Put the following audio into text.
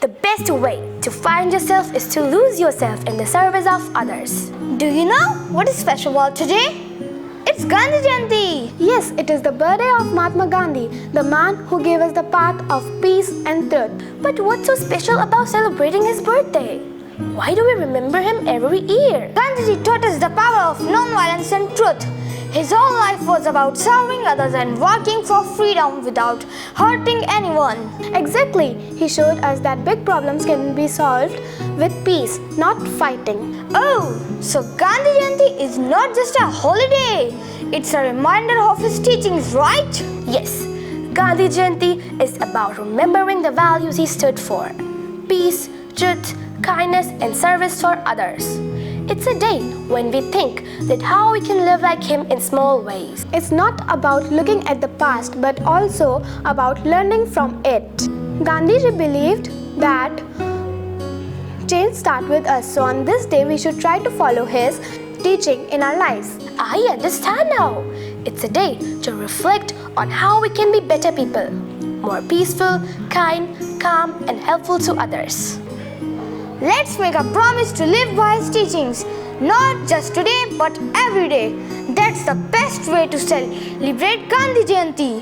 The best way to find yourself is to lose yourself in the service of others. Do you know what is special about today? It's Gandhi Jayanti. Yes, it is the birthday of Mahatma Gandhi, the man who gave us the path of peace and truth. But what's so special about celebrating his birthday? Why do we remember him every year? Gandhiji taught us the power of non-violence and truth. His whole life was about serving others and working for freedom without hurting anyone. Exactly. He showed us that big problems can be solved with peace, not fighting. Oh, so Gandhi Jayanti is not just a holiday. It's a reminder of his teachings, right? Yes, Gandhi Jayanti is about remembering the values he stood for. Peace, truth, kindness and service for others. It's a day when we think that how we can live like him in small ways. It's not about looking at the past but also about learning from it. Gandhiji believed that change starts with us. So on this day we should try to follow his teaching in our lives. I understand now. It's a day to reflect on how we can be better people, more peaceful, kind, calm and helpful to others. Let's make a promise to live by his teachings, not just today but every day. That's the best way to celebrate Gandhi Jayanti.